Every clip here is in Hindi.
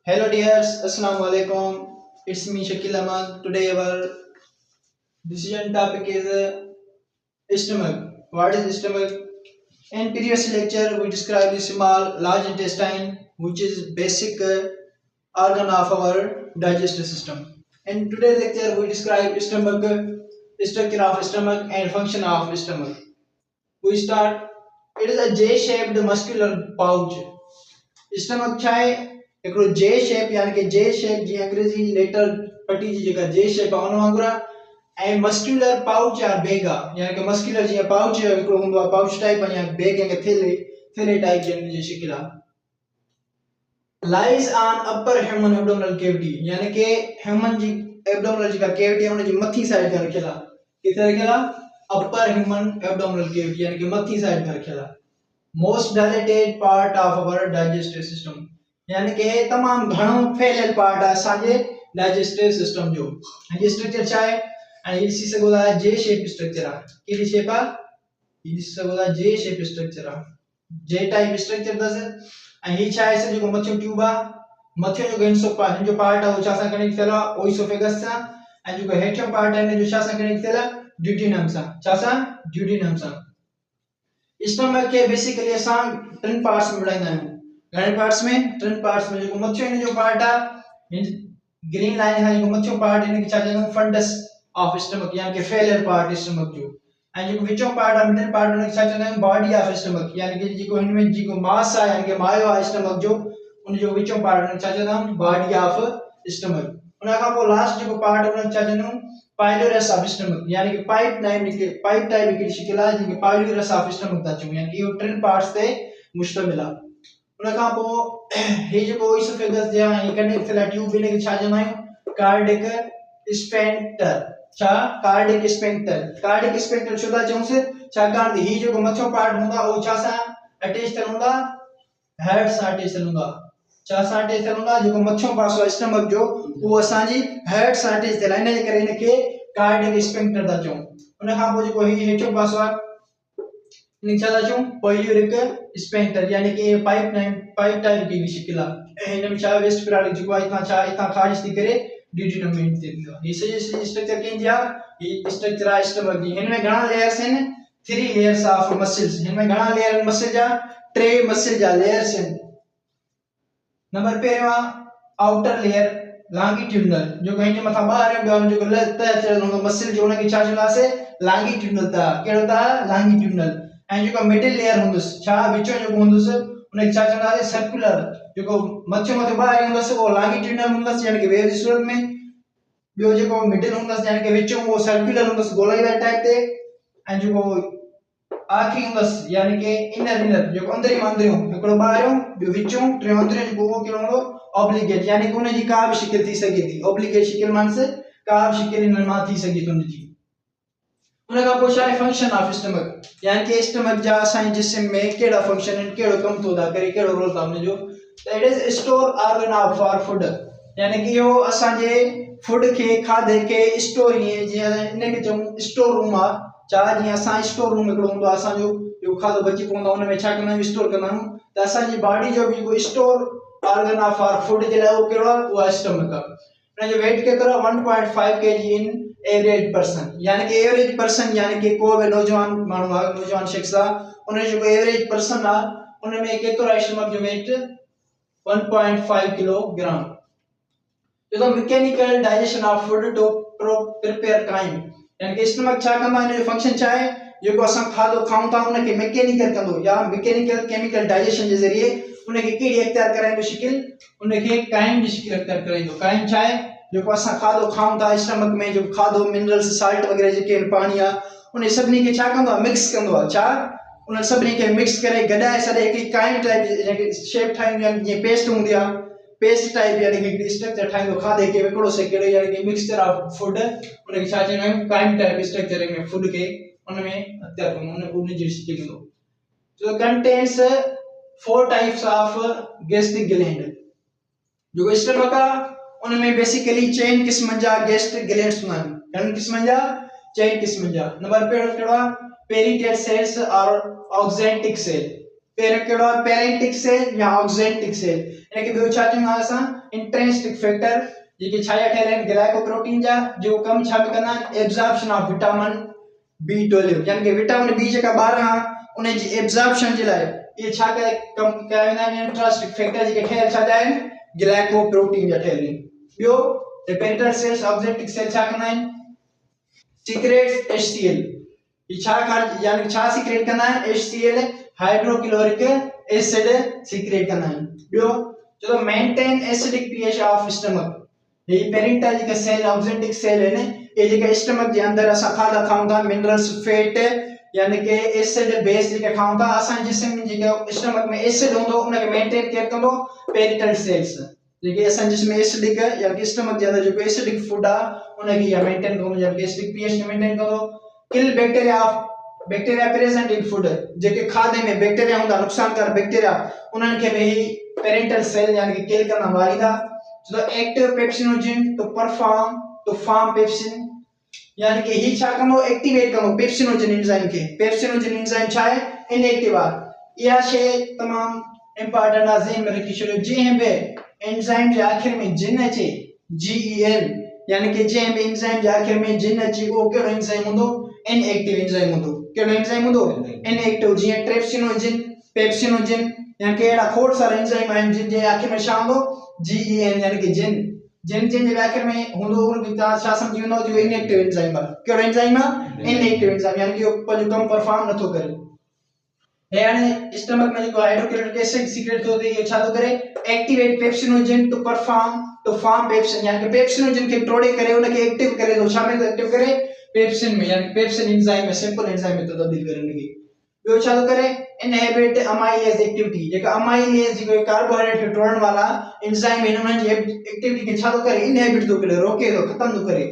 Hello dears, Assalamu alaikum. It's me Shakil Ahmad. Today our decision topic is stomach. What is stomach? In previous lecture we described the small large intestine, which is basic organ of our digestive system. In today's lecture we describe stomach, structure of stomach and function of stomach. We start. It is a J-shaped muscular pouch. Stomach छा आहे हिकिड़ो जे शेप यानी कि जे शेप जी अंग्रेजी लेटर पटी जी जेका जे शेप आहे उन वांगुरु आहे ऐं मस्कुलर पाउच या बैग आहे यानी कि मस्कुलर जीअं पाउच हिकिड़ो हूंदो आहे पाउच टाइप या बैग या थेले टाइप जी शिकिल आहे lies on upper human abdominal cavity यानी कि ह्यूमन जी एब्डोमिनल जेका कैविटी आहे उन जी मथी साइड ते रखियल आहे किथे रखियल आहे अपर ह्यूमन एब्डोमिनल कैविटी यानी कि मथी साइड ते रखियल आहे most dilated part of our digestive system यानी कि तमाम घणो फैलियल पार्ट आहे असांजे डाइजेस्टिव सिस्टम जो ये स्ट्रक्चर छा आहे ऐं ॾिसी सघो था जे शेप स्ट्रक्चर आहे कहिड़ी शेप आहे हीअ ॾिसी सघो था जे शेप स्ट्रक्चर आहे जे टाइप स्ट्रक्चर अथसि ऐं हीअ छा आहे जेको मथियो ट्यूब आहे मथियो जेको हिन जो पार्ट आहे उहो छा सां कनेक्ट थियल आहे ओइसोफेगस सां ऐं जेको हेठियों पार्ट आहे हिन जो छा सां कनेक्ट थियल आहे ड्यूटीनम सां छा सां ड्यूटीनम सां स्टमक के बेसिकली असां टिन पार्ट्स में विड़ाईंदा आहियूं घणे पार्ट्स में टिन पार्ट्स में जेको मथियो हिन जो पार्ट आहे ग्रीन लाइन खां जेको मथियो पार्ट हिन खे छा चवंदा आहियूं फंडस ऑफ स्टमक यानी कि फेलियर पार्ट स्टमक जो ऐं जेको विचों पार्ट आहे मिडल पार्ट हुन खे छा चवंदा आहियूं बॉडी ऑफ स्टमक यानी कि जेको हिन में जेको मास आहे यानी कि मायो आहे स्टमक जो उन जो विचों पार्ट हुन खे छा चवंदा आहियूं बॉडी ऑफ स्टमक उन खां पोइ लास्ट जेको पार्ट हुन खे छा चवंदा आहियूं पाइलोरस ऑफ स्टमक यानी कि पाइप टाइप की शिकिल आहे जिनके पाइलोरस ऑफ स्टमक था चऊं यानी कि इहो टिन पार्ट्स ते मुश्तमिल आहे उन खां पोइ हे जेको ओइसोफेगस जे आहे कनेक्ट थियल ट्यूब हिन खे छा चवंदा आहियूं कार्डिक स्फिंक्टर छा कार्डिक स्फिंक्टर छो था चऊंसि छाकाणि त ही जेको मथियो पार्ट हूंदा उहो छा सां अटैच थियल हूंदा हेड सां अटैच थियल हूंदा छा सां अटैच थियल हूंदा जेको मथियों पासो आहे स्टमक जो उहो असांजी हेड सां अटैच थियल आहे इन जे करे हिन खे कार्डिक स्फिंक्टर था चऊं उन खां पोइ जेको ही हेठियों पासो आहे हिन छा था चऊं पाइलोरिक स्फिंक्टर यानी कि पाइप टाइप की शिकिल आहे ऐं हिन में छा वेस्ट पिराडिक जेको आहे इतां ख़ारिज थी करे ड्यूटीनम में थी वेंदो आहे ही सॼी स्ट्रक्चर कंहिंजी आहे ही स्ट्रक्चर आहे स्टमक जी हिन में घणा लेयर्स आहिनि 3 लेयर्स ऑफ मसल्स हिन में घणा लेयर आहिनि मसल जा 3 मसल जा लेयर्स आहिनि नंबर पहिरियों आउटर लेयर लॉन्गिट्यूडनल जो हिन जे मथां ॿाहिरियों ॿियो जेको तह चढ़ियल हूंदो मसल जो हुनखे छा चवंदासीं लॉन्गिट्यूडनल तह कहिड़ो तह लॉन्गिट्यूडनल ऐं जेको मिडिल लेयर हूंदुसि छा विचों जेको हूंदुसि हुनखे छा चवंदासीं सर्कुलर जेको मथियों ॿाहिरि हूंदुसि उहो लॉन्गिट्यूडनल हूंदुसि यानी कि वेव जी सूरत में ॿियो जेको मिडिल हूंदुसि यानी कि विचों उहो सर्कुलर हूंदुसि गोलाईदार टाइप ते ऐं जेको आखिरी हूंदुसि यानी कि इनर जेको अंदरियों हिकिड़ो ॿाहिरियों ॿियो विचों टियों अंदरियों जेको उहो कहिड़ो हूंदो ऑब्लिगेट यानी कि उन जी का भी शिकिल थी सके थी ऑब्लिगेट शिकिल मानस का भी शिकिल इन मां थी सके थी उन जी उन का पोइ छा आहे फंक्शन ऑफ स्टमक यानी कि स्टमक जा असांजे जिस्म में कहिड़ा फंक्शन आहिनि कहिड़ो कमु थो अदा करे कहिड़ो रोल आहे उन जो त it is store organ of for food यानी कि इहो असांजे फूड खे खाधे खे स्टोर जीअं इन खे चऊं स्टोर रूम आहे छा जीअं असां स्टोर रूम हिकिड़ो हूंदो आहे असांजो जेको खाधो बची पवंदो आहे उन में छा कंदा आहियूं स्टोर कंदा आहियूं त असांजी बॉडी जो बि जेको store organ of our food जे लाइ उहो कहिड़ो आहे उहा स्टमक आहे हुन जो वेट केतिरो आहे 1.5 kg इन एवरेज पर्सन यानी कि एवरेज पर्सन यानी कि को बि नौजवान माण्हू आहे नौजवान शख्स आहे उन जो जेको एवरेज पर्सन आहे उन में केतिरो आहे स्टमक जो वेट 1.5 किलोग्राम जो mechanical digestion of food to prepare chyme यानी कि स्टमक छा कंदो आहे इन जो फंक्शन छा आहे जेको असां खाधो खाऊं था उन खे मैकेनिकल कंदो या मैकेनिकल केमिकल डाइजेशन जे ज़रिए उन खे कहिड़ी अख्तियार कराईंदो शिकिल उन खे काइम जी शिकिल अख्तियार कराईंदो काइम छा आहे जेको असां खाधो खाऊं था स्टमक में जो खाधो मिनरल्स साल्ट वग़ैरह जेके आहिनि पाणी आहे उन सभिनी खे छा कंदो आहे मिक्स कंदो आहे छा उन सभिनी खे मिक्स करे गॾाए सॼे हिकिड़ी काइम टाइप शेप ठाहींदी आहे जीअं पेस्ट हूंदी आहे पेस्ट टाइप यानी कि हिकिड़ी स्ट्रक्चर ठाहींदो खाधे खे हिकिड़ो से कहिड़ो यानी कि मिक्सचर ऑफ फूड उन खे छा चवंदा आहियूं काइम टाइप स्ट्रक्चर में फूड खे उन में अख्तियार कंदो उन जी शिकिल कंदो so contains 4 types of gastric gland जो स्टमक आहे उन में बेसिकली चेन किस्मनि जा गैस्ट्रिक ग्लैंड्स हूंदा आहिनि घणनि किस्मनि जा चेन किस्मनि जा नंबर पहिरियों कहिड़ो आहे पेरिटेल सेल्स और ऑक्जेंटिक सेल पहिरियों कहिड़ो आहे पेरेंटिक सेल या ऑक्जेंटिक सेल इनखे ॿियो छा चवंदा असां इंट्रिंसिक फैक्टर जेके छा ठहियल आहिनि ग्लाइकोप्रोटीन जा जो कम छा बि कंदा आहिनि एब्जॉर्प्शन ऑफ विटामिन B12 यानी कि विटामिन बी जेका ॿार हां उन जी एब्जॉर्प्शन जे लाइ ये छा करे कम कया वेंदा आहिनि इंट्रिंसिक फैक्टर जेके ठहियल छा जा आहिनि ग्लाइकोप्रोटीन जा ठहियल आहिनि। ॿियो the parietal cells objective cell छा कंदा आहिनि सीक्रेट HCl ये छा यानी छा सीक्रेट कंदा आहिनि HCl हाइड्रोक्लोरिक एसिड सीक्रेट कंदा आहिनि। ॿियो जो maintain acidic pH of stomach ये पेरिटल जेके सेल ऑब्जेक्टिव सेल है ये जेके स्टमक जे अंदर असा खाधा खाऊं था मिनरल्स फैट यानी कि एसिड बेस जेके खाऊं था असा जिस्म जेके स्टमक में एसिड होंदो उन के मेंटेन केयर कंदो पेरिटल सेल्स जेके असा जिस्म में एसिडिक यानी कि स्टमक जे अंदर जो एसिडिक फूड आ उन के या मेंटेन कंदो यानी एसिडिक pH के मेंटेन कंदो kill bacteria present in food जेके खाधे में बैक्टीरिया होंदा नुकसानकार बैक्टीरिया उनन के भी पेरिटल सेल यानी कि किल करना वारीदा so active pepsinogen to form pepsin यानी कि ही छा कंदो एक्टिवेट कंदो पेप्सिनोजन एंजाइम के पेप्सिनोजन एंजाइम छा है इनएक्टिव आहे या शे तमाम इंपॉर्टेंट आहे ज़हन में रखी छो जे बे एंजाइम जे आखिर में जिन अचे GEN यानी कि जे बे एंजाइम जे आखिर में जिन अचे वो केड़ो एंजाइम होंदो इनएक्टिव एंजाइम होंदो केड़ो एंजाइम होंदो इनएक्टिव जे ट्रिप्सिनोजन पेप्सिनोजन यानी कि एड़ा खोड़ सारा एंजाइम आहिनि जिन जे आखिर में छा होंदो GEN यानी कि जिन जे आखिर में होंदो उन के छा समझी वेंदो जो इनएक्टिव एंजाइम आहे केड़ो एंजाइम आहे इनएक्टिव एंजाइम यानी कि पंहिंजो कम परफॉर्म नथो करे यानी स्टमक में जो हाइड्रोक्लोरिक एसिड सीक्रेट थो थिए छा थो करे activate pepsinogen to form pepsin यानी कि पेप्सिनोजन के तोड़े करे उन के एक्टिव करे तो छा में एक्टिव करे पेप्सिन में यानी पेप्सिन एंजाइम में सिंपल एंजाइम में तो तब्दील करे उनके ॿियो छा थो करे इनहिबिट अमाइलेज एक्टिविटी जेका अमाइलेज जेको कार्बोहाइड्रेट खे तोड़न वाला एंजाइम इन उन्हनि जी एक्टिविटी खे छा थो करे इनहिबिट थो करे रोके थो खत्म थो करे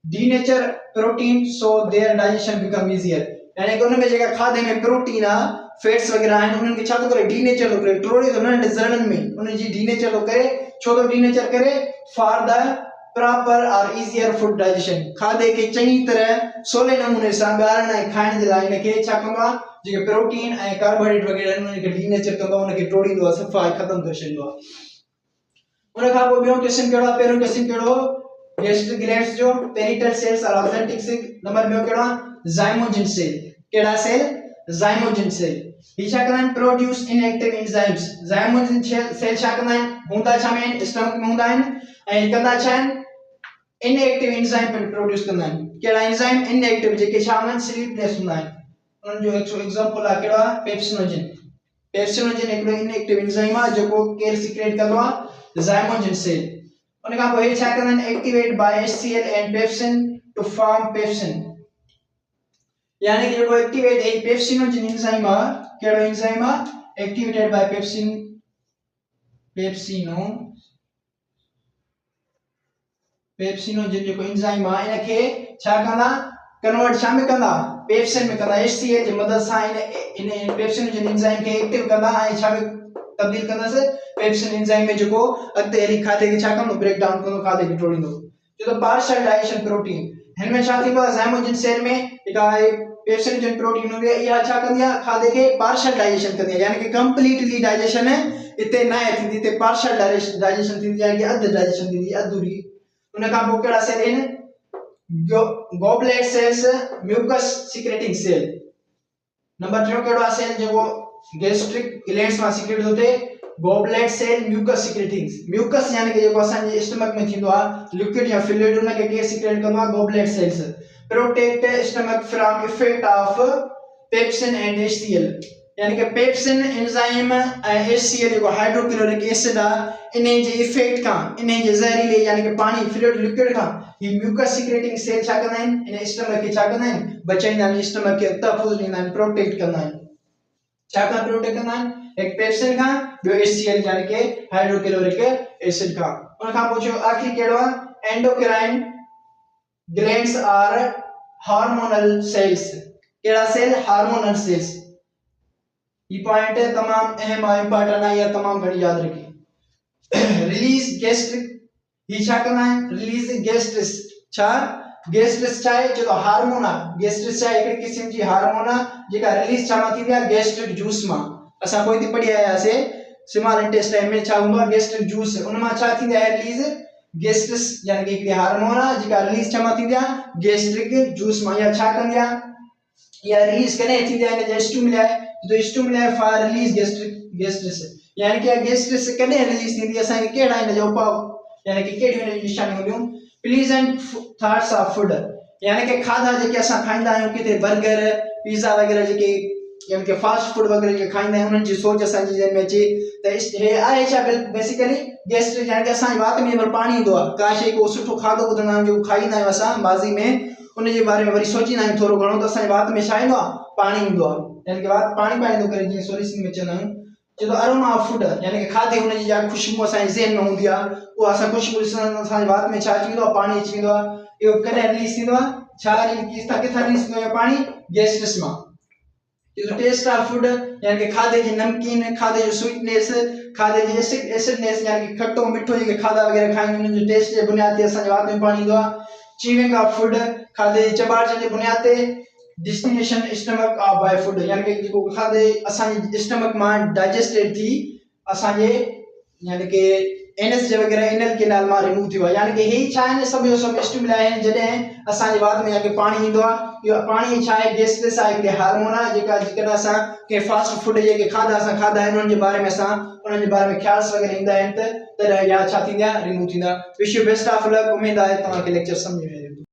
denature protein so their digestion become easier यानी कि उन में जेका खाधे में प्रोटीन आ फैट्स वगैरह आहिनि उन्हनि खे छा थो करे डीनेचर थो करे तोड़े थो नंढे ज़रणनि में उन जी डीनेचर थो करे छो थो डीनेचर करे फॉर द प्रॉपर और इजियर फूड डाइजेशन खाधे के चंगी तरह सोले नमूने सां ॻारण ऐं खाइण जे लाइ इन खे छा कंदो आहे जेके प्रोटीन ऐं कार्बोहाइड्रेट वगैरह उन के डीनेचर कंदो उन के तोड़ींदो आहे सफ़ा खत्म करे छॾींदो आहे उन खां पोइ ॿियो क़िस्म कहिड़ो आहे पहिरियों क़िस्म कहिड़ो गैस्ट्रिक ग्लैंड्स जो पेरिटल सेल्स और ऑब्जेक्टिव नंबर ॿियो कहिड़ो आहे ज़ाइमोजिन सेल कहिड़ा सेल ज़ाइमोजिन सेल ही छा कंदा आहिनि प्रोड्यूस इनएक्टिव एंजाइम्स ज़ाइमोजिन सेल छा कंदा आहिनि हूंदा छा में स्टमक में हूंदा आहिनि ऐं कंदा छा आहिनि इनएक्टिव एंजाइम प्रोड्यूस कंदा आहिनि कहिड़ा एंजाइम इनएक्टिव जेके छा हूंदा आहिनि स्लीपलेस हूंदा आहिनि उन जो एग्जांपल आहे कहिड़ो आहे पेप्सिनोजन हिकिड़ो इनएक्टिव एंजाइम आहे जेको केर सीक्रेट कंदो आहे ज़ाइमोजिन सेल उन खां पोइ हे छा कंदा आहिनि activate by HCl and pepsin to form pepsin यानी कि जेको एक्टिवेट है पेप्सिनोजन एंजाइम आहे कहिड़ो एंजाइम आहे एक्टिवेटेड बाय पेप्सिनोजन जेको एंजाइम आहे इन खे छा कंदा कन्वर्ट छा में कंदा पेप्सिन में कंदा HCl जे मदद सां इन पेप्सिनोजन एंजाइम खे एक्टिव कंदा ऐं छा में तब्दील कंदासे पेप्सिन एंजाइम में जेको अॻिते हली खाधे खे छा कंदो ब्रेक डाउन कंदो खाधे खे तोड़ींदो जो पार्शियल डाइजेशन प्रोटीन हिन में छा थींदो आहे ज़ाइमोजिन सेल में जेका पेप्सिनोजन प्रोटीन हूंदी आहे इहा छा कंदी आहे खाधे खे पार्शियल डाइजेशन कंदी आहे यानी कि कंप्लीटली डाइजेशन इते न थींदी इते पार्शियल डाइजेशन थींदी आहे कि अधु डाइजेशन थींदी अधूरी उन खां पोइ कहिड़ा सेल आहिनि goblet cells mucus secreting cell number 3 केड़ो सेल जेको गैस्ट्रिक ग्लैंड्स में सीक्रेट होते goblet cell mucus secreting mucus यानी कि जेको असन जे स्टमक में थींदो आ लिक्विड या फ्लूइड उन के के सीक्रेट कंदो आ goblet cells protect stomach from effect of pepsin and HCl यानी कि पेप्सिन एंजाइम HCl जेको हाइड्रोक्लोरिक एसिड आ इन्हें जे इफेक्ट का इन्हें जे जहरीले यानी कि पानी फ्लूइड लिक्विड का ये म्यूकस सीक्रेटिंग सेल छा कंदा आहिनि इन स्टमक के छा कंदा आहिनि बचाईंदा आहिनि स्टमक के तहफ़ुज़ ॾींदा आहिनि प्रोटेक्ट कंदा आहिनि छा का प्रोटेक्ट कंदा आहिनि एक पेप्सिन का ॿियो HCl यानी कि हाइड्रोक्लोरिक एसिड का उन खां पोइ आखिरी कहिड़ो आहे endocrine glands or hormonal cells केड़ा सेल हार्मोनल सेल्स ये पॉइंट तमाम अहम और इंपॉर्टेंट है या तमाम घड़ी याद रखिए रिलीज गैस्ट्रिक ही छा करना है रिलीज गैस्ट्रिस छा गैस्ट्रिस छा है जो हार्मोन है गैस्ट्रिस छा एक किस्म जी हार्मोन है जेका रिलीज छा मा थी गैस्ट्रिक जूस मा असा कोई थी पढ़ी आया से स्मॉल इंटेस्टाइन में छा हुंदो गैस्ट्रिक जूस उनमा छा थींदी आहे रिलीज गैस्ट्रिस यानी कि हिकिड़ी हार्मोन आहे जेका रिलीज छा मां थींदी आहे गैस्ट्रिक जूस मां या छा कंदी आहे या रिलीज कॾहिं थींदी आहे इन जो स्टिमुली आहे तो स्टिमुली आहे फॉर रिलीज गैस्ट्रिस यानी कि गैस्ट्रिस कॾहिं रिलीज थींदी असांखे कहिड़ा इन जो उपाउ यानी कि कहिड़ियूं इन जी निशानियूं हूंदियूं प्लीजेंट थॉट्स ऑफ फूड यानी कि खाधा जेके असां खाईंदा आहियूं किथे बर्गर पिज़्ज़ा वग़ैरह जेके यानी कि फास्ट फूड वग़ैरह जेके खाईंदा आहियूं उन्हनि जी सोच असांजी ज़हन में अचे त हे आहे छा बेसिकली गैस्ट्रिक यानी कि असांजी वात में पाणी ईंदो आहे का शइ को सुठो खाधो ॿुधंदा आहियूं जेको खाईंदा आहियूं असां माज़ी में उन जे बारे में वरी सोचींदा आहियूं थोरो घणो त असांजी वात में छा ईंदो आहे पाणी ईंदो आहे यानी कि वात पाणी पाईंदो करे जीअं सोलिसिंग में चवंदा आहियूं जो अरोमा ऑफ फूड यानी कि खाधे हुन जी जा खुशबू असांजे ज़हन में हूंदी आहे उहा असां खुशबू ॾिसण असांजी वात में छा अची वेंदो आहे पाणी अची वेंदो आहे इहो कॾहिं रिलीज थींदो आहे छा किथां रिलीज थींदो आहे पाणी गैस्ट्रिस मां टेस्ट ऑफ फूड यानी कि खाधे जी नमकीन खाधे जो स्वीटनेस खाधे जी एसिडनेस यानी कि खट्टो मिठो जेके खाधा वग़ैरह खाईंदा आहियूं उन्हनि जे टेस्ट जे बुनियाद ते असांजे वात में पाणी ईंदो आहे चीविंग ऑफ फूड खाधे जी चॿाड़जण जे बुनियाद ते destination stomach of by food यानी कि जेको खाधे असांजे स्टमक मां डाइजेस्टेड थी असांजे यानी कि एनएस जे वग़ैरह इनल केनाल मां रिमूव थियो आहे यानी कि हे छा आहिनि सभु जो सभु स्टिमुली आहिनि जॾहिं असांजे वात में यानी कि पाणी ईंदो आहे इहो पाणी छा आहे गैस्ट्रिस आहे हिकिड़ी हार्मोन आहे जेका जेकॾहिं असां कंहिं फास्ट फूड जेके खाधा असां खाधा आहिनि उन्हनि जे बारे में असां उन्हनि जे बारे में ख़्याल्स वग़ैरह ईंदा आहिनि त तॾहिं या छा थींदा रिमूव थींदा wish you best of luck Umed आहे तव्हांखे लेक्चर सम्झ में